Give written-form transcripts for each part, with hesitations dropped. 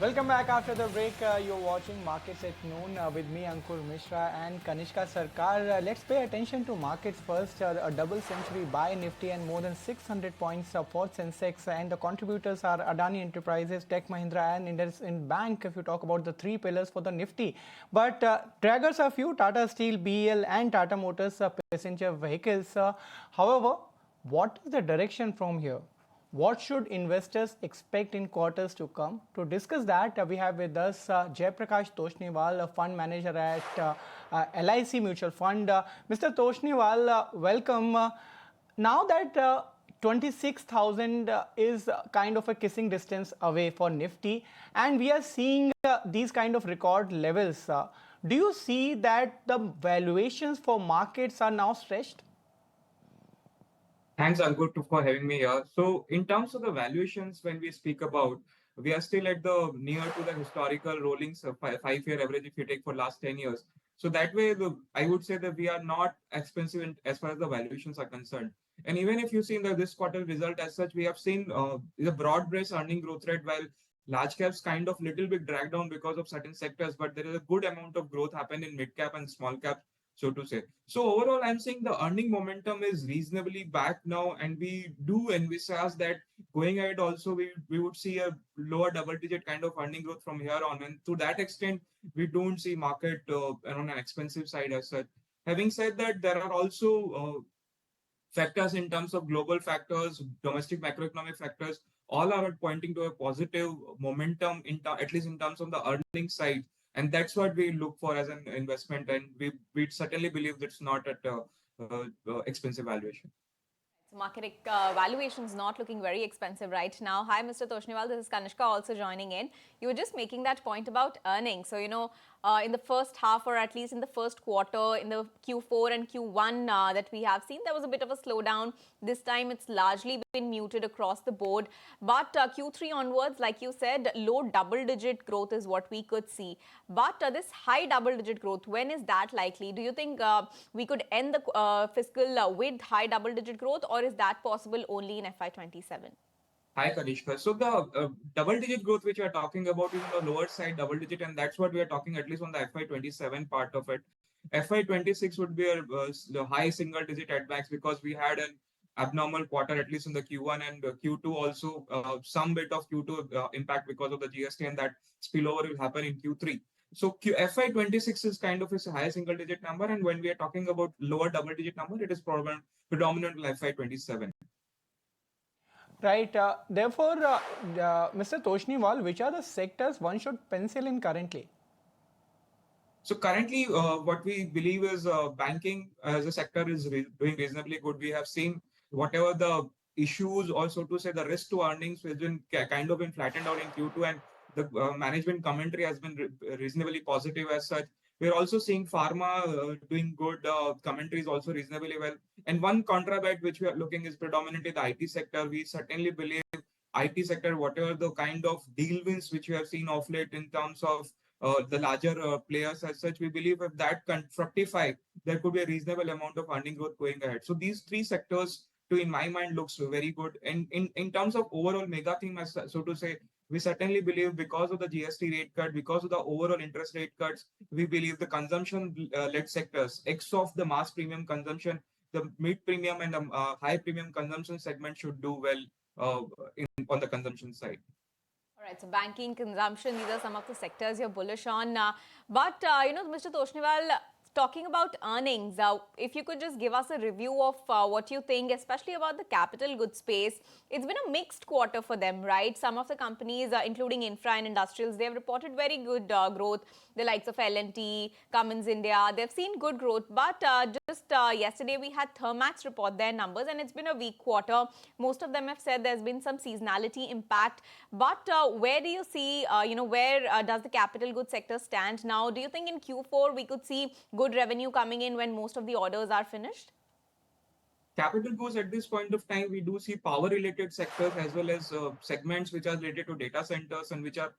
Welcome back after the break. You're watching Markets at Noon with me, Ankur, Mishra, and Kanishka Sarkar. Let's pay attention to markets first. A double century by Nifty and more than 600 points for Sensex. And the contributors are Adani Enterprises, Tech Mahindra, and IndusInd Bank. If you talk about the three pillars for the Nifty, but draggers are few: Tata Steel, BEL, and Tata Motors passenger vehicles. However, what is the direction from here? What should investors expect in quarters to come? To discuss that, we have with us Jaiprakash Toshniwal, a fund manager at LIC Mutual Fund. Mr. Toshniwal, welcome. Now that 26,000 is kind of a kissing distance away for Nifty, and we are seeing these kind of record levels. Do you see that the valuations for markets are now stretched? Thanks, Ankur, for having me here. So, in terms of the valuations, when we speak about, we are still at the near to the historical rolling 5-year average if you take for last 10 years. So that way, I would say that we are not expensive as far as the valuations are concerned. And even if you see in this quarter result as such, we have seen the broad-based earning growth rate, while large caps kind of little bit dragged down because of certain sectors, but there is a good amount of growth happen in mid cap and small cap, so to say. So overall, I'm saying the earning momentum is reasonably back now, and we do envisage that going ahead also we would see a lower double-digit kind of earning growth from here on. And to that extent, we don't see market on an expensive side as such. Having said that, there are also factors in terms of global factors, domestic macroeconomic factors, all are pointing to a positive momentum at least in terms of the earnings side. And that's what we look for as an investment. And we certainly believe it's not at expensive valuation. Market valuations not looking very expensive right now. Hi, Mr. Toshniwal. This is Kanishka also joining in. You were just making that point about earnings. So, in the first half, or at least in the first quarter, in the Q4 and Q1 that we have seen, there was a bit of a slowdown. This time, it's largely been muted across the board. But Q3 onwards, like you said, low double-digit growth is what we could see. But this high double-digit growth, when is that likely? Do you think we could end the fiscal with high double-digit growth, or is that possible only in FY27? Hi, Kanishka. So the double-digit growth which we are talking about is on the lower side, double-digit, and that's what we are talking at least on the FY27 part of it. FY26 would be the high single-digit at max because we had an abnormal quarter at least in the Q1 and Q2 also some bit of Q2 impact because of the GST, and that spillover will happen in Q3. So FY26 is kind of a high single-digit number, and when we are talking about lower double-digit number, it is predominantly FY27. Right. Therefore, Mr. Toshniwal, which are the sectors one should pencil in currently? So currently, what we believe is banking as a sector is doing reasonably good. We have seen whatever the issues, or so to say, the risk to earnings has been kind of been flattened out in Q2, and the management commentary has been reasonably positive as such. We're also seeing pharma doing good. Commentary is also reasonably well. And one contraband which we are looking is predominantly the IT sector. We certainly believe IT sector, whatever the kind of deal wins which we have seen of late in terms of the larger players as such, we believe if that can fructify, there could be a reasonable amount of earning growth going ahead. So these three sectors, in my mind, looks very good. And in terms of overall mega theme, so to say, we certainly believe because of the GST rate cut, because of the overall interest rate cuts, we believe the consumption-led sectors, X of the mass premium consumption, the mid premium and the high premium consumption segment should do well on the consumption side. All right, so banking, consumption, these are some of the sectors you're bullish on. Mr. Toshniwal, talking about earnings, if you could just give us a review of what you think, especially about the capital goods space. It's been a mixed quarter for them, right? Some of the companies, including infra and industrials, they've reported very good growth. The likes of L&T, Cummins India, they've seen good growth. But just yesterday, we had Thermax report their numbers, and it's been a weak quarter. Most of them have said there's been some seasonality impact. But where do you see, where does the capital goods sector stand now? Do you think in Q4 we could see good revenue coming in when most of the orders are finished? Capital goods at this point of time, we do see power-related sectors as well as segments which are related to data centers and which are,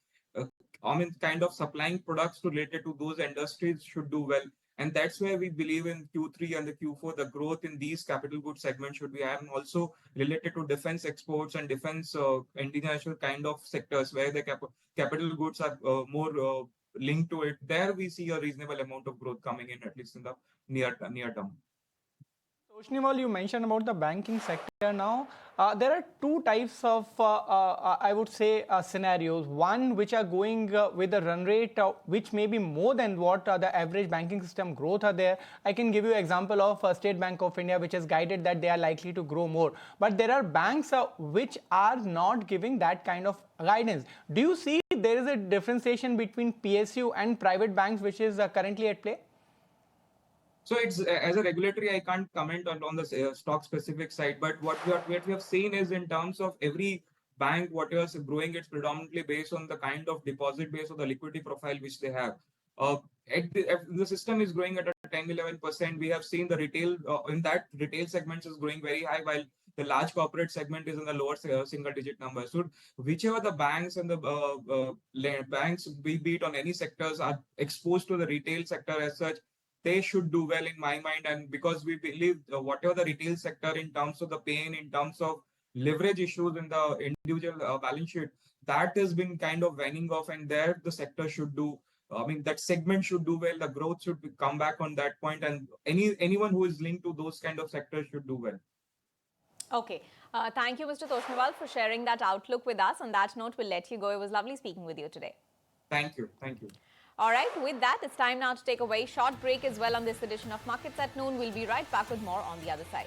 kind of supplying products related to those industries should do well. And that's where we believe in Q3 and the Q4, the growth in these capital goods segments should be high, and also related to defense exports and defense international kind of sectors where the capital goods are more linked to it. There we see a reasonable amount of growth coming in, at least in the near term. Tosniwal, you mentioned about the banking sector now. There are two types of, I would say, scenarios. One, which are going with a run rate which may be more than what the average banking system growth are there. I can give you example of State Bank of India, which has guided that they are likely to grow more. But there are banks which are not giving that kind of guidance. Do you see there is a differentiation between PSU and private banks which is currently at play? So it's as a regulatory, I can't comment on the stock specific side, but what we have seen is in terms of every bank, whatever is growing, it's predominantly based on the kind of deposit base or the liquidity profile which they have. Uh, if the system is growing at a 10-11%, we have seen the retail in that retail segments is growing very high, while the large corporate segment is in the lower single digit number. So whichever the banks and the banks, be it on any sectors, are exposed to the retail sector as such, they should do well in my mind. And because we believe whatever the retail sector in terms of the pain, in terms of leverage issues in the individual balance sheet, that has been kind of waning off, and there the sector should do. I mean, that segment should do well. The growth should come back on that point, and anyone who is linked to those kind of sectors should do well. Okay. Thank you, Mr. Tosniwal, for sharing that outlook with us. On that note, we'll let you go. It was lovely speaking with you today. Thank you. Thank you. All right, with that, it's time now to take a very short break as well on this edition of Markets at Noon. We'll be right back with more on the other side.